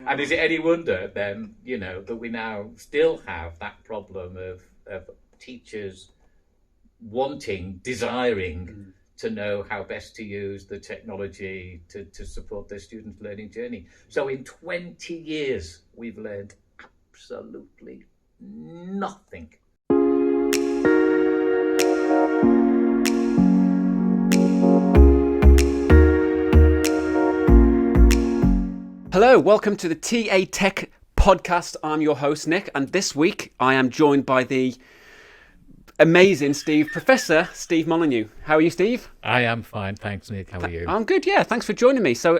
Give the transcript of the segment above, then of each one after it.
And is it any wonder then, that we now still have that problem of teachers desiring to know how best to use the technology to support their students' learning journey. So in 20 years, we've learned absolutely nothing. Hello, welcome to the TA Tech podcast. I'm your host, Nick, and this week I am joined by the amazing Professor Steve Molyneux. How are you, Steve? I am fine, thanks, Nick. How are you? I'm good, yeah. Thanks for joining me. So,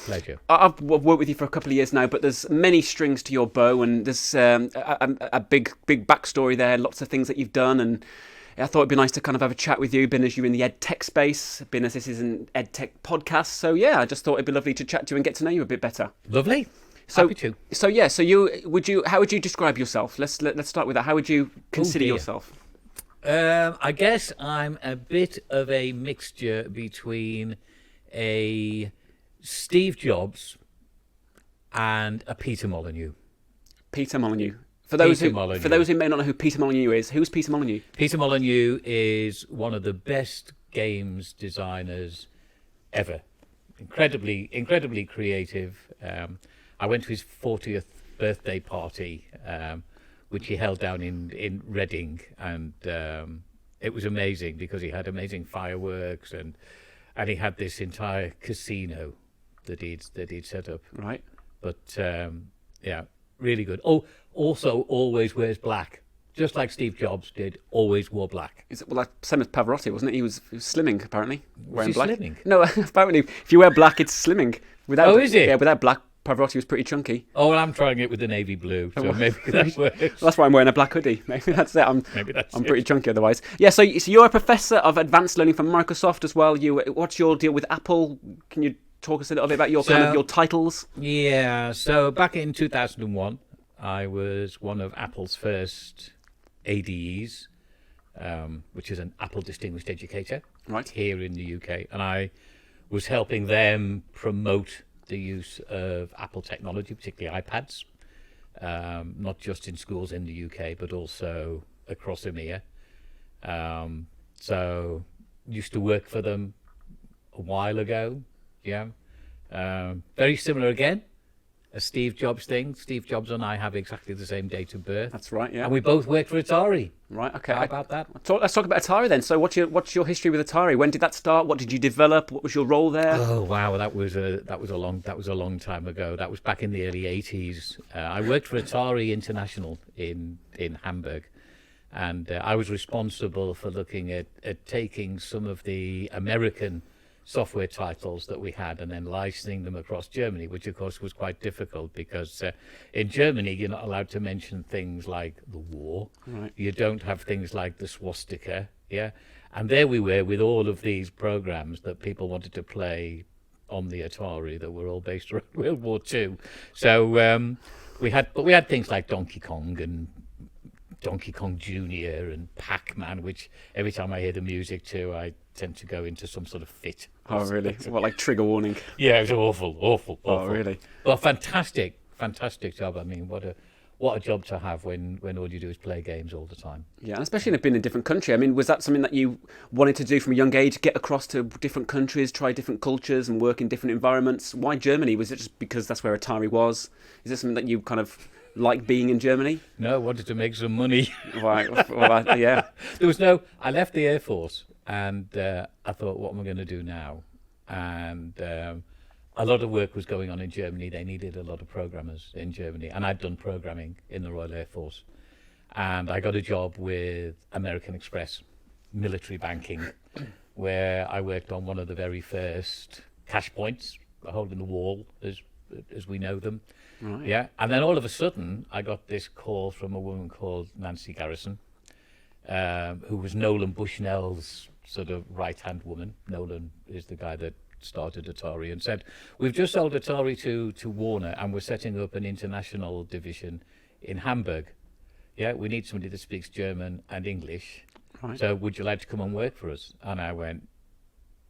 Pleasure. I've worked with you for a couple of years now, but there's many strings to your bow, and there's a big backstory there, lots of things that you've done, and I thought it'd be nice to kind of have a chat with you, being as you're in the ed tech space, being as this is an ed tech podcast. So yeah, I just thought it'd be lovely to chat to you and get to know you a bit better. Lovely. Happy to. So how would you describe yourself? Let's start with that. How would you consider yourself? I guess I'm a bit of a mixture between a Steve Jobs and a Peter Molyneux. Peter Molyneux. For those who may not know who Peter Molyneux is, who's Peter Molyneux? Peter Molyneux is one of the best games designers ever. Incredibly creative. I went to his 40th birthday party, which he held down in Reading, and it was amazing because he had amazing fireworks and he had this entire casino that he'd set up. Right. But yeah, really good. Oh, also always wears black, just like Steve Jobs did. Always wore black. Like same as Pavarotti, wasn't it? He was slimming apparently, wearing Was he black. slimming? No, apparently if you wear black, it's slimming. Oh, is it? Yeah, without black, Pavarotti was pretty chunky. Oh, well, I'm trying it with the navy blue, so maybe that works. That's why I'm wearing a black hoodie. Maybe that's it. I'm pretty chunky otherwise. Yeah, so you're a professor of advanced learning from Microsoft as well. What's your deal with Apple? Can you talk us a little bit about your titles? Yeah, so back in 2001, I was one of Apple's first ADEs, which is an Apple Distinguished Educator, right, here in the UK, and I was helping them promote the use of Apple technology, particularly iPads, not just in schools in the UK, but also across EMEA. So used to work for them a while ago. Yeah. Very similar again, a Steve Jobs thing. Steve Jobs and I have exactly the same date of birth. That's right, yeah. And we both worked for Atari. Right, okay. How about that? Let's talk about Atari then. So what's your history with Atari? When did that start? What did you develop? What was your role there? Oh wow, that was a long time ago. That was back in the early 80s. I worked for Atari International in Hamburg, and I was responsible for looking at taking some of the American software titles that we had and then licensing them across Germany, which of course was quite difficult because in Germany you're not allowed to mention things like the war. Right. You don't have things like the swastika, yeah. And there we were with all of these programs that people wanted to play on the Atari that were all based around World War II. So we had things like Donkey Kong and Donkey Kong Jr. and Pac-Man, which every time I hear the music to, I tend to go into some sort of fit. Oh, really? What, like trigger warning? Yeah, it was awful. Oh, really? Well, fantastic job. I mean, what a job to have when all you do is play games all the time. Yeah, and especially being in a different country. I mean, was that something that you wanted to do from a young age, get across to different countries, try different cultures and work in different environments? Why Germany? Was it just because that's where Atari was? Is this something that you kind of like being in Germany? No, I wanted to make some money. Right. Well, yeah. I left the Air Force and I thought, what am I going to do now? And a lot of work was going on in Germany. They needed a lot of programmers in Germany, and I'd done programming in the Royal Air Force. And I got a job with American Express, military banking, where I worked on one of the very first cash points, a hole in the wall, as we know them. Right. Yeah, and then all of a sudden, I got this call from a woman called Nancy Garrison, who was Nolan Bushnell's sort of right-hand woman. Nolan is the guy that started Atari, and said, we've just sold Atari to Warner and we're setting up an international division in Hamburg. Yeah, we need somebody that speaks German and English. Right. So would you like to come and work for us? And I went,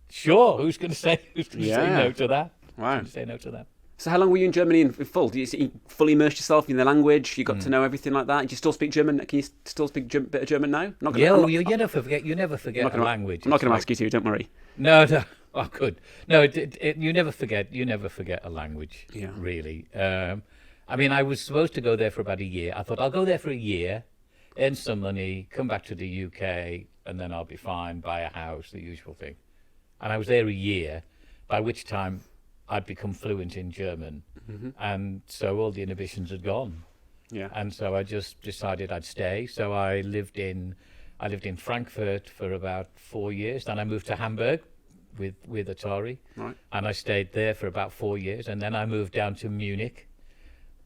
sure, who's going to say no to that? Wow. Who's going to say no to that? So how long were you in Germany in full? Did you fully immerse yourself in the language? You got to know everything like that? Do you still speak German? Can you still speak a bit of German now? You never forget. You never forget a language. I'm not going to ask you to. Don't worry. No. I could. No, you never forget. You never forget a language. Yeah. Really. I mean, I was supposed to go there for about a year. I thought I'll go there for a year, earn some money, come back to the UK, and then I'll be fine. Buy a house, the usual thing. And I was there a year, by which time I'd become fluent in German, and so all the inhibitions had gone. Yeah. And so I just decided I'd stay. So I lived in Frankfurt for about 4 years. Then I moved to Hamburg with Atari, Right. and I stayed there for about 4 years. And then I moved down to Munich,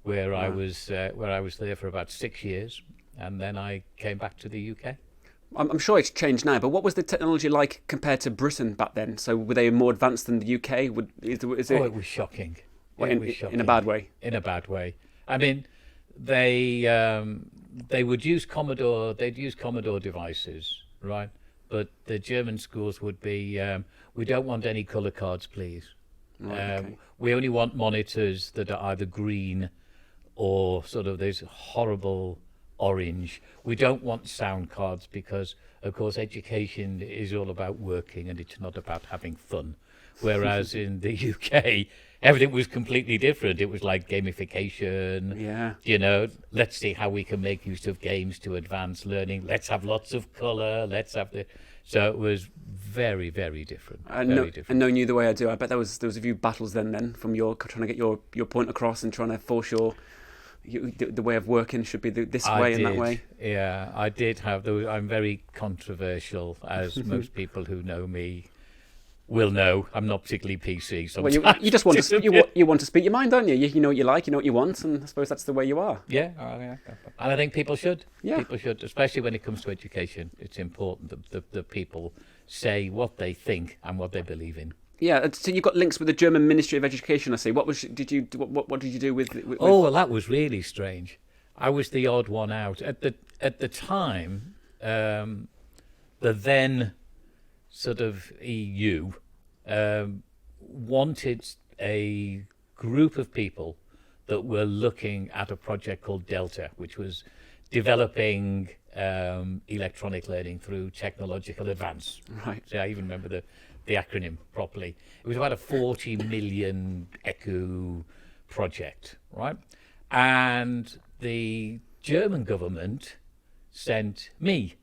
where I was there for about 6 years. And then I came back to the UK. I'm sure it's changed now, but what was the technology like compared to Britain back then? So were they more advanced than the UK? It was shocking. In a bad way? In a bad way. I mean, they would use Commodore. They'd use Commodore devices, right? But the German schools would be, we don't want any color cards, please. Right, okay. We only want monitors that are either green or sort of this horrible orange. We don't want sound cards because, of course, education is all about working and it's not about having fun. Whereas in the UK, everything was completely different. It was like gamification. Yeah. You know, let's see how we can make use of games to advance learning. Let's have lots of colour. Let's have the... So it was very, very different. And knowing you the way I do, I bet there was a few battles then from your trying to get your point across and trying to force the way of working should be this way and that way. Yeah, I did have those. I'm very controversial, as most people who know me will know. I'm not particularly PC. Sometimes. Well, you just want to you want to speak your mind, don't you? You know what you like, you know what you want, and I suppose that's the way you are. Yeah, and I think people should. Yeah. People should, especially when it comes to education. It's important that people say what they think and what they believe in. Yeah, so you've got links with the German Ministry of Education, I see. What did you do with Oh, well, that was really strange. I was the odd one out. At the time, the then sort of EU wanted a group of people that were looking at a project called Delta, which was developing electronic learning through technological advance. Right. So I even remember the acronym properly. It was about a 40 million ECU project, right? And the German government sent me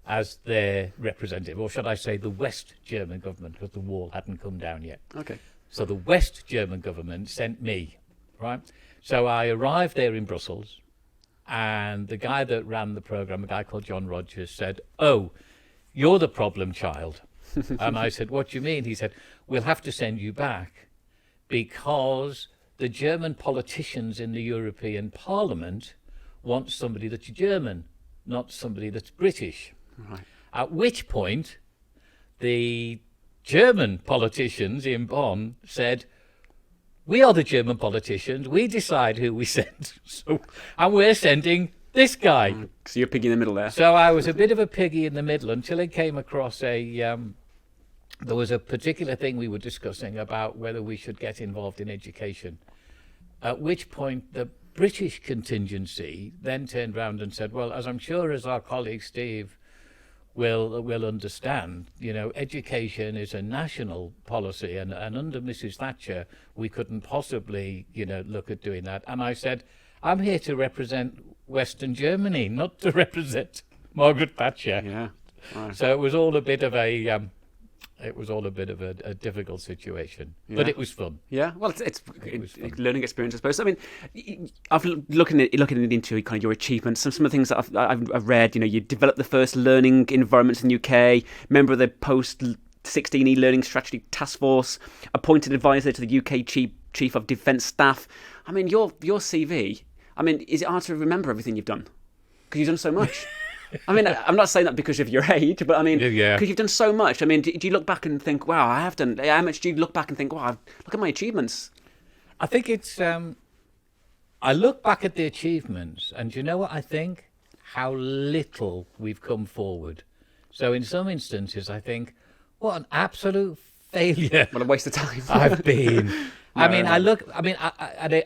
as their representative, or should I say the West German government, because the wall hadn't come down yet. Okay. So the West German government sent me, right? So I arrived there in Brussels, and the guy that ran the program, a guy called John Rogers, said, "Oh, you're the problem child." And I said, "What do you mean?" He said, "We'll have to send you back because the German politicians in the European Parliament want somebody that's German, not somebody that's British." Right. At which point, the German politicians in Bonn said, "We are the German politicians. We decide who we send. And we're sending this guy." So you're piggy in the middle there. So I was a bit of a piggy in the middle until it came across there was a particular thing we were discussing about whether we should get involved in education. At which point the British contingency then turned round and said, "Well, as I'm sure as our colleague Steve will understand, you know, education is a national policy, and under Mrs. Thatcher we couldn't possibly, you know, look at doing that." And I said, "I'm here to represent Western Germany, not to represent Margaret Thatcher." Yeah. Right. So it was all a bit of a a difficult situation, but it was fun. Yeah, well, it's a learning experience, I suppose. I mean, I've looking into kind of your achievements. Some of the things that I've read. You know, you developed the first learning environments in the UK. Member of the post-16 e-learning strategy task force. Appointed advisor to the UK chief of defence staff. I mean, your CV. I mean, is it hard to remember everything you've done? Because you've done so much. I mean, I'm not saying that because of your age, but I mean, because you've done so much. I mean, do you look back and think, wow, I have done... How much do you look back and think, wow, look at my achievements? I think it's... I look back at the achievements, and you know what I think? How little we've come forward. So in some instances, I think, what an absolute failure. What a waste of time. I've been. I mean,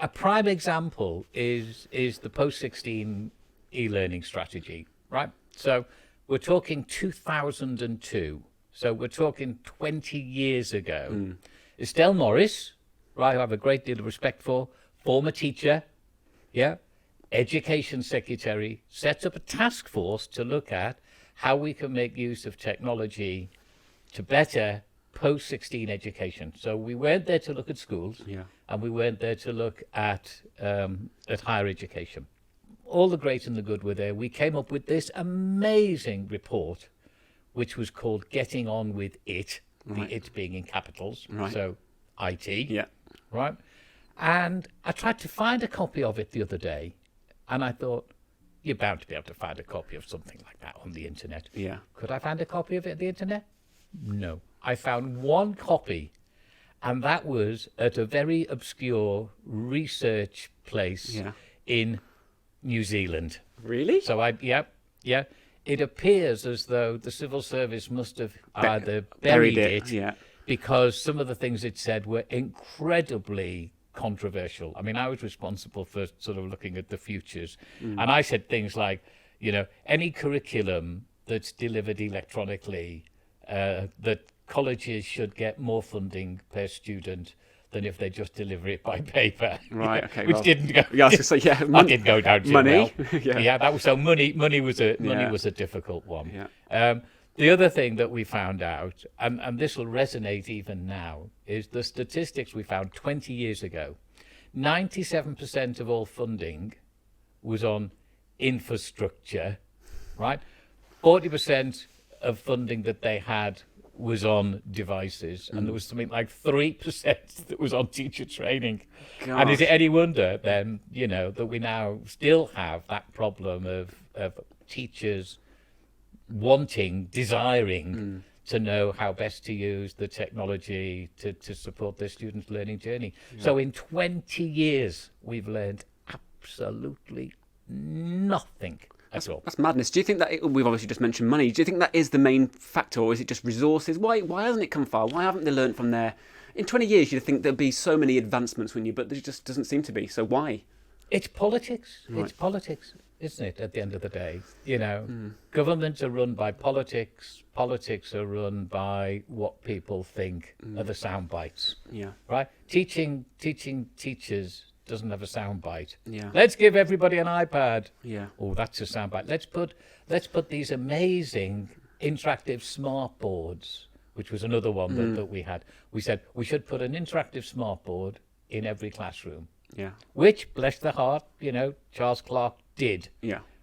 a prime example is the post-16 e-learning strategy, right? So we're talking 2002. So we're talking 20 years ago. Estelle Morris, right, who I have a great deal of respect for, former teacher, yeah, education secretary, set up a task force to look at how we can make use of technology to better post-16 education. So we weren't there to look at schools, and we weren't there to look at higher education. All the great and the good were there. We came up with this amazing report, which was called Getting On With It, the it being in capitals, so IT, right? And I tried to find a copy of it the other day, and I thought, you're bound to be able to find a copy of something like that on the internet. Could I find a copy of it on the internet? No. I found one copy, and that was at a very obscure research place in New Zealand. Really? So it appears as though the civil service must have either buried it because some of the things it said were incredibly controversial. I mean, I was responsible for sort of looking at the futures, and I said things like, any curriculum that's delivered electronically, that colleges should get more funding per student than if they just deliver it by paper. Right. Okay. Which didn't go. Yeah, I was gonna say, That didn't go down too money. well. That was so money. Money was a difficult one. The other thing that we found out, and this will resonate even now, is the statistics we found 20 years ago. 97% of all funding was on infrastructure, right? 40% of funding that they had was on devices, and there was something like 3% that was on teacher training. Gosh. And is it any wonder then, that we now still have that problem of teachers desiring to know how best to use the technology to support their students' learning journey. So in 20 years, we've learned absolutely nothing at all. That's madness. Do you think that we've obviously just mentioned money? Do you think that is the main factor, or is it just resources? Why hasn't it come far? Why haven't they learned from there? In 20 years, you'd think there'd be so many advancements, but there just doesn't seem to be. So why? It's politics. It's politics, isn't it? At the end of the day, governments are run by politics. Politics are run by what people think are the sound bites. Right. Teaching teachers doesn't have a sound bite. Let's give everybody an iPad. Oh, that's a sound bite. Let's put these amazing interactive smart boards, which was another one that we had. We said we should put an interactive smart board in every classroom. Which, bless their heart, Charles Clarke did.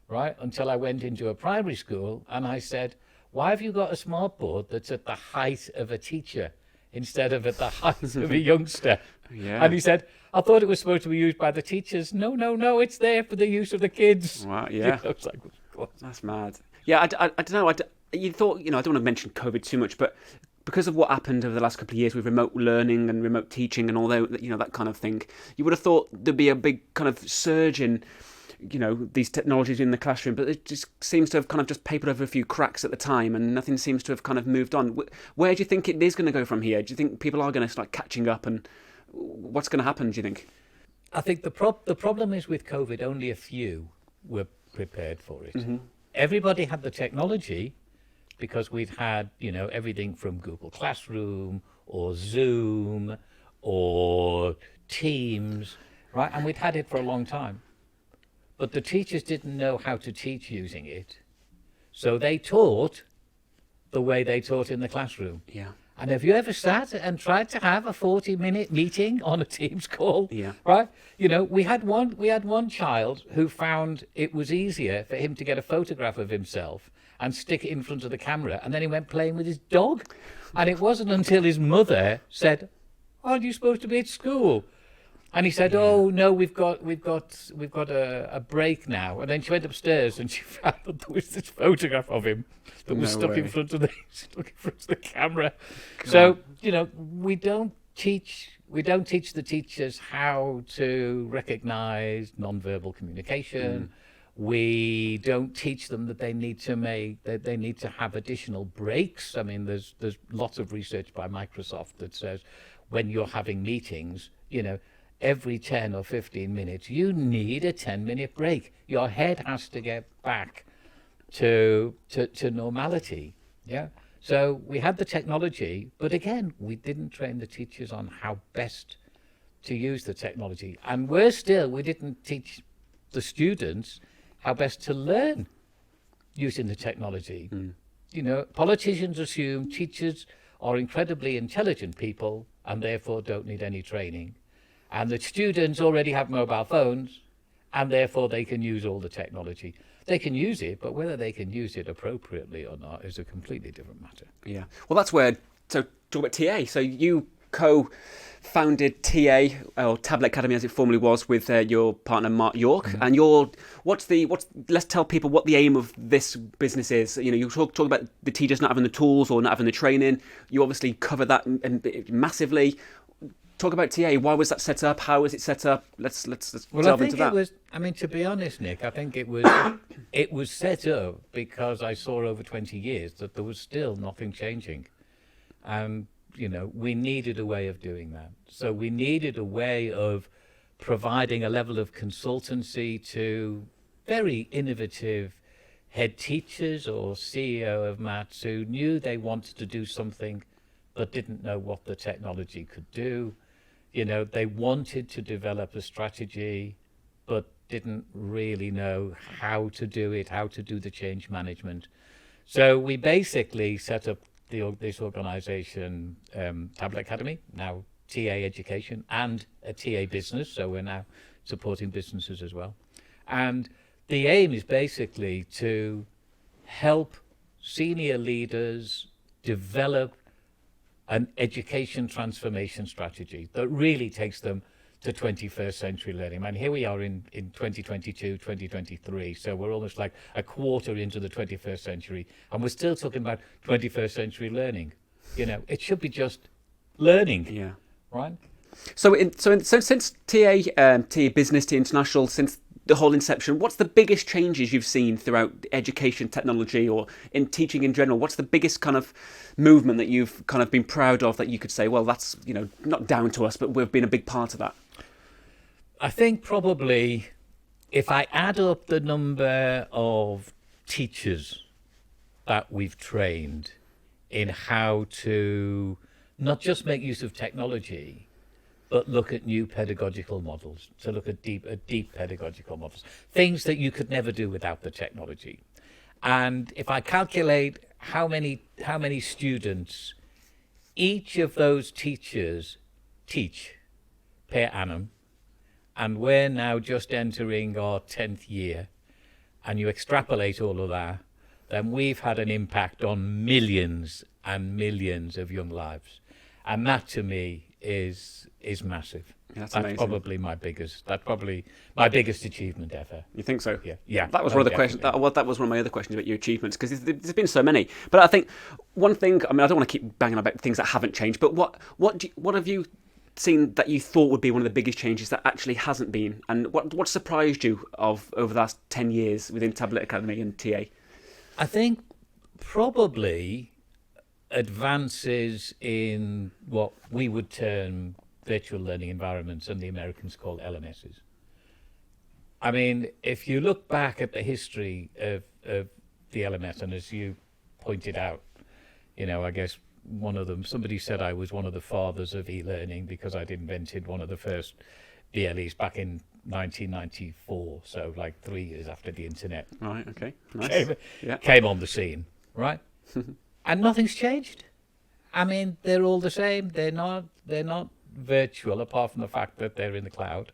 Right, until I went into a primary school and I said, why have you got a smart board that's at the height of a teacher instead of at the height of a youngster? And he said, I thought it was supposed to be used by the teachers. No, it's there for the use of the kids. Wow, I was like, what? That's mad. I don't know. You thought, I don't want to mention COVID too much, but because of what happened over the last couple of years with remote learning and remote teaching and all that, that kind of thing, you would have thought there'd be a big kind of surge in, these technologies in the classroom, but it just seems to have kind of just papered over a few cracks at the time, and nothing seems to have kind of moved on. Where do you think it is going to go from here? Do you think people are going to start catching up, and what's going to happen, do you think? I think the problem is with COVID, only a few were prepared for it. Everybody had the technology because we'd had, everything from Google Classroom or Zoom or Teams, right? And we'd had it for a long time. But the teachers didn't know how to teach using it. So they taught the way they taught in the classroom. And have you ever sat and tried to have a 40-minute meeting on a Teams call? Right? We had one child who found it was easier for him to get a photograph of himself and stick it in front of the camera, and then he went playing with his dog. And it wasn't until his mother said, "Aren't you supposed to be at school?" And he said, "Oh no, we've got a break now." And then she went upstairs and she found that there was this photograph of him that was stuck in front of the camera. God. So we don't teach the teachers how to recognise non-verbal communication. We don't teach them that they need to have additional breaks. I mean, there's lots of research by Microsoft that says when you're having meetings, every 10 or 15 minutes, you need a 10-minute break. Your head has to get back to normality. Yeah. So we had the technology, but again, we didn't train the teachers on how best to use the technology. And we didn't teach the students how best to learn using the technology. Politicians assume teachers are incredibly intelligent people and therefore don't need any training. And the students already have mobile phones and therefore they can use all the technology. They can use it, but whether they can use it appropriately or not is a completely different matter. Yeah. Well, that's where, so talk about TA. So you co-founded TA, or Tablet Academy as it formerly was, with your partner Mark York. And let's tell people what the aim of this business is. You talk about the teachers not having the tools or not having the training. You obviously cover that massively. Talk about TA. Why was that set up? How was it set up? Let's delve into that. To be honest, Nick, I think it was set up because I saw over 20 years that there was still nothing changing. And, we needed a way of doing that. So we needed a way of providing a level of consultancy to very innovative head teachers or CEO of maths who knew they wanted to do something but didn't know what the technology could do. They wanted to develop a strategy, but didn't really know how to do it, how to do the change management. So we basically set up this organization, Tablet Academy, now TA Education, and a TA business. So we're now supporting businesses as well. And the aim is basically to help senior leaders develop an education transformation strategy that really takes them to 21st century learning. Here we are in 2022, 2023, so we're almost like a quarter into the 21st century, and we're still talking about 21st century learning. It should be just learning, right? So since TA Business, TA International, since the whole inception, what's the biggest changes you've seen throughout education technology or in teaching in general? What's the biggest kind of movement that you've kind of been proud of that you could say, well, that's, not down to us, but we've been a big part of that? I think probably if I add up the number of teachers that we've trained in how to not just make use of technology, but look at new pedagogical models, to look at deep pedagogical models, things that you could never do without the technology. And if I calculate how many students each of those teachers teach per annum, and we're now just entering our 10th year, and you extrapolate all of that, then we've had an impact on millions and millions of young lives. And that to me is massive. That's amazing. Probably my biggest achievement ever. You think so? Yeah. That was one of the questions. That was one of my other questions about your achievements, because there's been so many. But I think one thing. I don't want to keep banging about things that haven't changed. But what have you seen that you thought would be one of the biggest changes that actually hasn't been? And what surprised you over the last 10 years within Tablet Academy and TA? I think probably advances in what we would term virtual learning environments, and the Americans call LMSs. If you look back at the history of the LMS, and as you pointed out, I guess somebody said I was one of the fathers of e-learning because I'd invented one of the first BLEs back in 1994, so like 3 years after the internet right, okay, nice. came on the scene, right? And nothing's changed. They're all the same. They're not virtual, apart from the fact that they're in the cloud.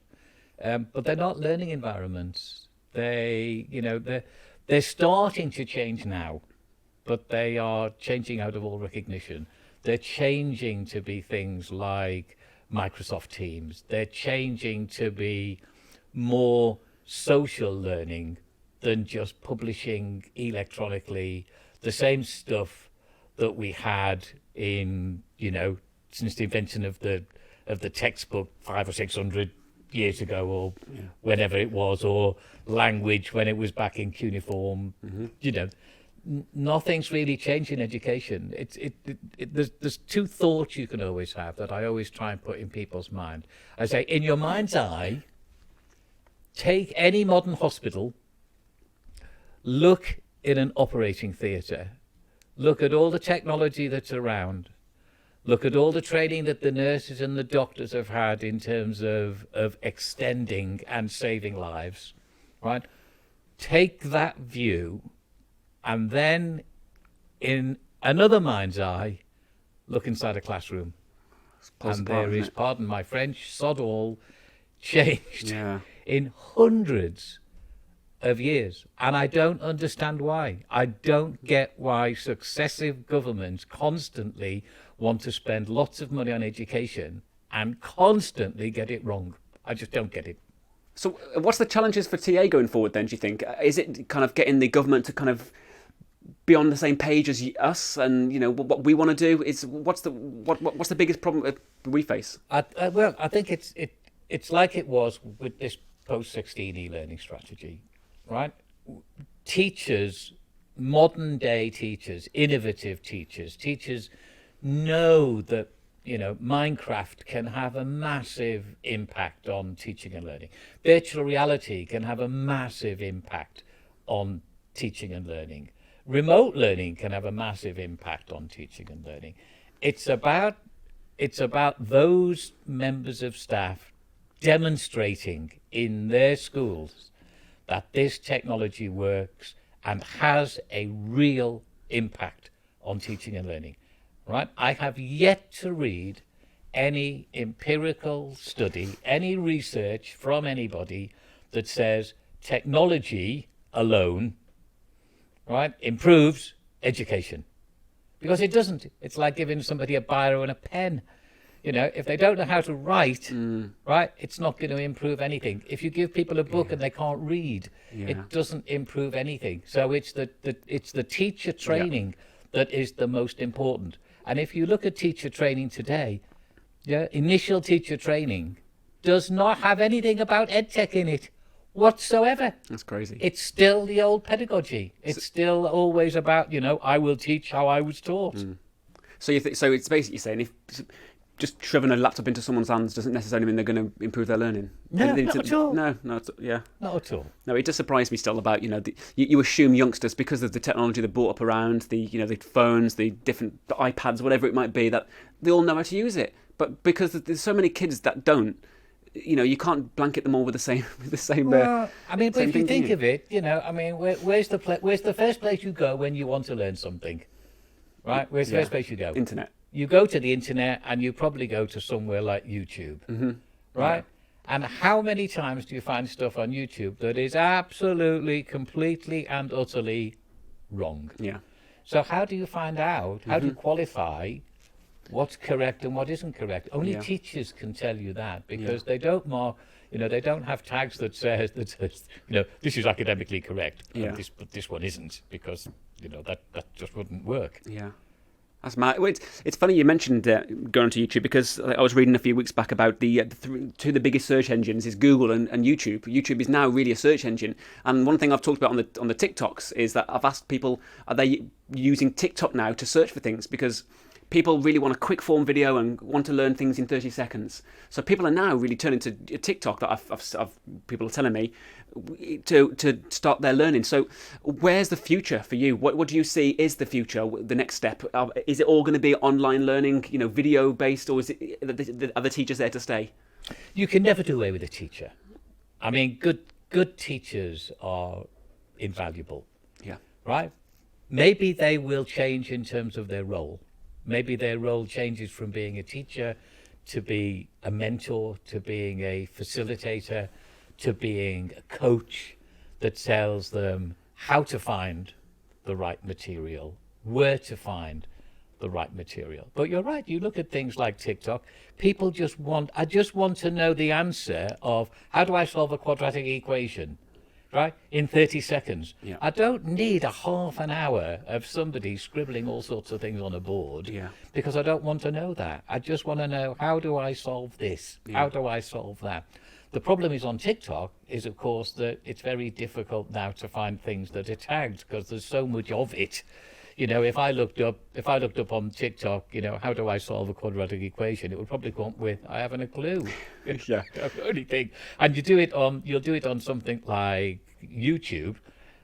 But they're not learning environments. They're starting to change now, but they are changing out of all recognition. They're changing to be things like Microsoft Teams. They're changing to be more social learning than just publishing electronically the same stuff that we had in, since the invention of the textbook 500 or 600 years ago, or whenever it was, or language when it was back in cuneiform. nothing's really changed in education. There's two thoughts you can always have that I always try and put in people's mind. I say, in your mind's eye, take any modern hospital, look in an operating theatre, look at all the technology that's around, look at all the training that the nurses and the doctors have had in terms of extending and saving lives, right? Take that view, and then in another mind's eye, look inside a classroom. And there is, pardon my French, sod all changed in hundreds of years. And I don't understand why. I don't get why successive governments constantly want to spend lots of money on education and constantly get it wrong. I just don't get it. So what's the challenges for TA going forward then, do you think? Is it kind of getting the government to kind of be on the same page as us, and what we want to do? Is what's the biggest problem we face? Well, I think it's like it was with this post-16 e-learning strategy, right? Teachers, modern day teachers, innovative teachers know that Minecraft can have a massive impact on teaching and learning. Virtual reality can have a massive impact on teaching and learning. Remote learning can have a massive impact on teaching and learning. It's about those members of staff demonstrating in their schools that this technology works and has a real impact on teaching and learning. Right? I have yet to read any empirical study, any research from anybody that says technology alone, right, improves education. Because it doesn't. It's like giving somebody a biro and a pen. If they don't know how to write, right, it's not going to improve anything. If you give people a book and they can't read, it doesn't improve anything. So it's the teacher training that is the most important. And if you look at teacher training today, initial teacher training does not have anything about EdTech in it whatsoever. That's crazy. It's still the old pedagogy. It's still always about, I will teach how I was taught. So so it's basically saying if just shoving a laptop into someone's hands doesn't necessarily mean they're going to improve their learning. No, not at all. No, not at all. No, it does surprise me still about you assume youngsters, because of the technology they're brought up around, the phones, the iPads, whatever it might be, that they all know how to use it. But because there's so many kids that don't, you can't blanket them all with the same. Well, but if you think of it, where's the first place you go when you want to learn something? Right? Where's the first place you go? Internet. You go to the internet, and you probably go to somewhere like YouTube, right? Yeah. And how many times do you find stuff on YouTube that is absolutely, completely and utterly wrong? Yeah. So how do you find out? How do you qualify what's correct and what isn't correct? Only teachers can tell you that, because they don't mark, they don't have tags that says, this is academically correct, but this one isn't, because, that just wouldn't work. Yeah. That's mad. It's funny you mentioned going onto YouTube, because I was reading a few weeks back about two of the biggest search engines is Google and YouTube. YouTube is now really a search engine, and one thing I've talked about on the TikToks is that I've asked people, are they using TikTok now to search for things? Because people really want a quick form video and want to learn things in 30 seconds. So people are now really turning to TikTok, that I've people are telling me, to start their learning. So where's the future for you? What do you see is the future, the next step? Is it all going to be online learning, video based, or are the teachers there to stay? You can never do away with a teacher. Good teachers are invaluable. Yeah. Right? Maybe they will change in terms of their role. Maybe their role changes from being a teacher to be a mentor, to being a facilitator, to being a coach that tells them how to find the right material, where to find the right material. But you're right, you look at things like TikTok, people I just want to know the answer of, how do I solve a quadratic equation? Right? In 30 seconds. Yeah. I don't need a half an hour of somebody scribbling all sorts of things on a board, because I don't want to know that. I just want to know, how do I solve this? How do I solve that? The problem is on TikTok is, of course, that it's very difficult now to find things that are tagged because there's so much of it. If I looked up on TikTok, how do I solve a quadratic equation? It would probably come up with, I haven't a clue. Yeah. That's the only thing. And you'll do it on something like YouTube,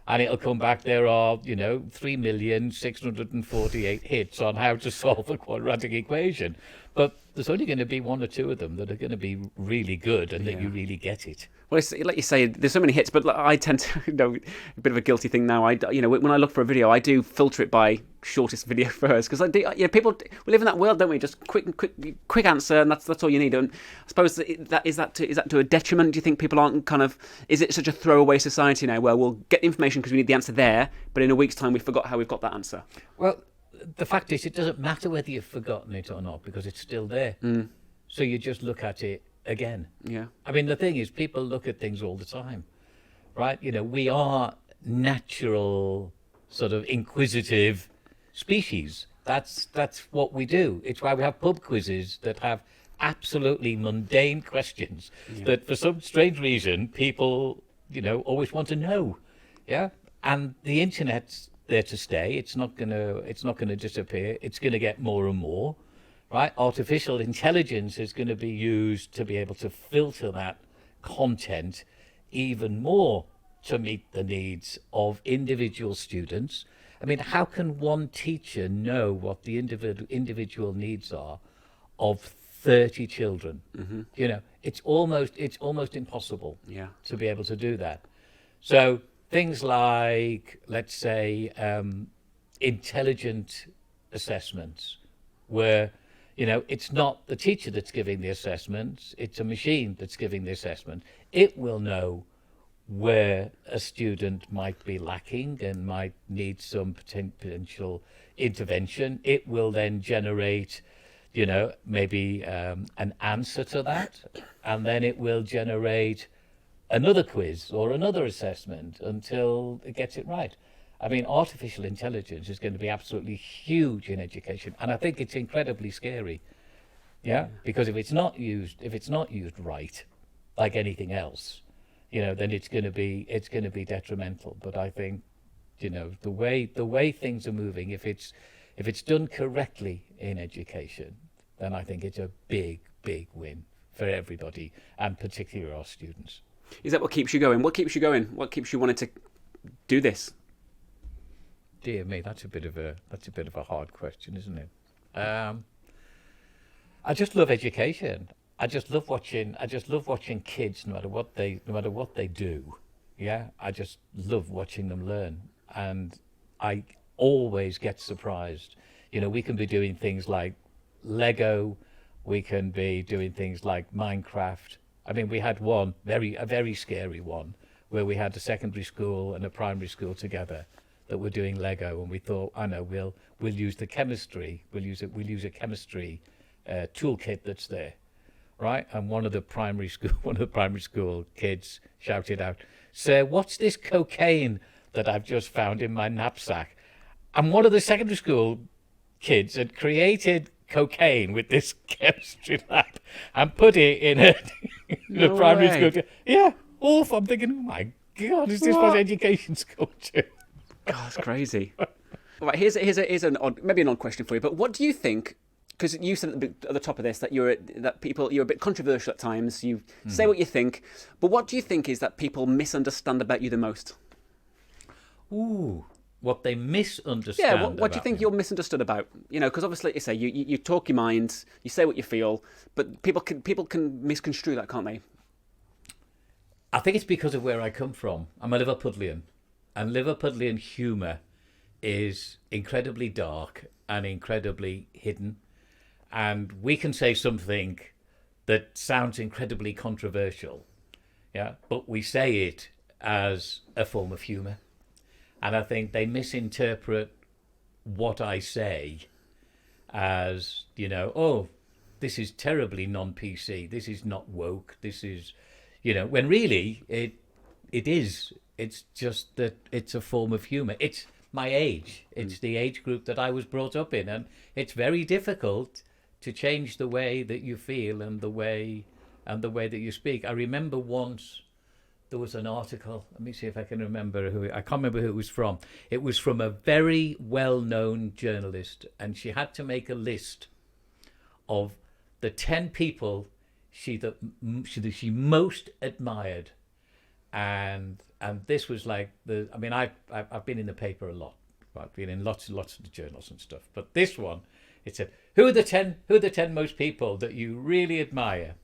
and it'll come back, there are, 3,648 hits on how to solve a quadratic equation. But there's only going to be one or two of them that are going to be really good and that you really get it. Well, it's, like you say, there's so many hits, but I tend to, a bit of a guilty thing now. When I look for a video, I do filter it by shortest video first, because people, we live in that world, don't we? Just quick answer, and that's all you need. And I suppose is that to a detriment? Do you think people aren't is it such a throwaway society now, where we'll get the information because we need the answer there, but in a week's time we forgot how we've got that answer? Well, the fact is, it doesn't matter whether you've forgotten it or not, because it's still there. So you just look at it again. Yeah. I mean, the thing is, people look at things all the time, right? We are natural, sort of inquisitive species. That's what we do. It's why we have pub quizzes that have absolutely mundane questions that, for some strange reason, people, always want to know. Yeah. And the internet's there to stay. It's not gonna disappear. It's gonna get more and more. Right? Artificial intelligence is going to be used to be able to filter that content even more to meet the needs of individual students. I mean, how can one teacher know what the individual needs are of 30 children? It's almost impossible to be able to do that. So things like, let's say, intelligent assessments, where it's not the teacher that's giving the assessments, it's a machine that's giving the assessment. It will know where a student might be lacking and might need some potential intervention. It will then generate, maybe an answer to that, and then it will generate another quiz or another assessment until it gets it right. I mean, artificial intelligence is going to be absolutely huge in education, and I think it's incredibly scary. Yeah, because if it's not used right, like anything else, then it's going to be detrimental. But I think, the way things are moving, if it's done correctly in education, then I think it's a big win for everybody, and particularly our students. Is that what keeps you going? What keeps you going? What keeps you wanting to do this? Dear me, that's a bit of a hard question, isn't it? I just love education. I just love watching kids, no matter what they do. Yeah, I just love watching them learn, and I always get surprised. We can be doing things like Lego, we can be doing things like Minecraft. I mean, we had a very scary one, where we had a secondary school and a primary school together that were doing Lego, and we thought, we'll use the chemistry, we'll use a chemistry toolkit that's there, right? And one of the primary school kids shouted out, "Sir, what's this cocaine that I've just found in my knapsack?" And one of the secondary school kids had created cocaine with this chemistry lab and put it in the primary school. Yeah, awful. I'm thinking, oh my God, is this what education's come to? God, that's crazy. Right, here's an odd, maybe an odd question for you. But what do you think? Because you said at the top of this that you're a bit controversial at times. You say what you think, but what do you think is that people misunderstand about you the most? Ooh, what they misunderstand. Yeah, what do you think you're misunderstood about? Because obviously, you say you talk your mind, you say what you feel, but people can misconstrue that, can't they? I think it's because of where I come from. I'm a Liverpudlian. And Liverpudlian humour is incredibly dark and incredibly hidden. And we can say something that sounds incredibly controversial, but we say it as a form of humour. And I think they misinterpret what I say as, this is terribly non-PC, this is not woke, this is, when really it is. It's just that it's a form of humour. It's my age. It's the age group that I was brought up in. And it's very difficult to change the way that you feel and the way and the way that you speak. I remember once there was an article. Let me see if I can remember who. I can't remember who it was from. It was from a very well-known journalist, and she had to make a list of the 10 people she most admired, and this was like the. I mean, I've been in the paper a lot. I've been in lots and lots of the journals and stuff. But this one, it said, who are the 10 most people that you really admire?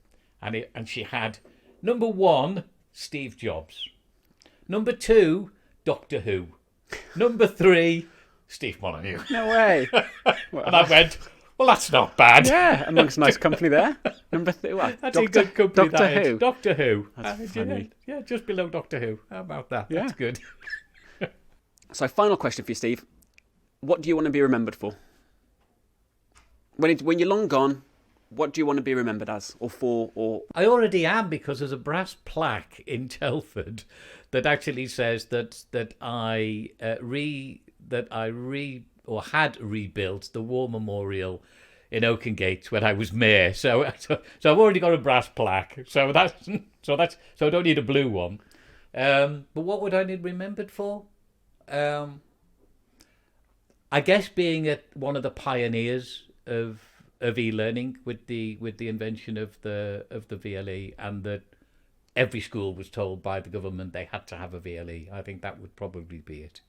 And she had number 1, Steve Jobs. Number 2, Doctor Who. Number 3, Steve Molyneux. No way. Well, And I went, well, that's not bad. yeah, amongst nice company there. Number 3. What? That's a good company. Doctor that is. Who. Doctor Who. That's funny. Yeah, just below Doctor Who. How about that? Yeah. That's good. So, final question for you, Steve. What do you want to be remembered for? When you're long gone, what do you want to be remembered as, or for, or? I already am, because there's a brass plaque in Telford that actually says that I had rebuilt the War Memorial in Oakengate when I was mayor. So I've already got a brass plaque. So I don't need a blue one. But what would I need remembered for? I guess being one of the pioneers of e-learning with the invention of the VLE, and that every school was told by the government they had to have a VLE. I think that would probably be it.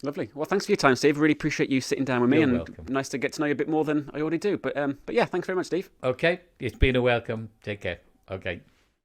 Lovely. Well, thanks for your time, Steve. Really appreciate you sitting down with me. You're and welcome. Nice to get to know you a bit more than I already do. But yeah, thanks very much, Steve. Okay, it's been a welcome. Take care. Okay.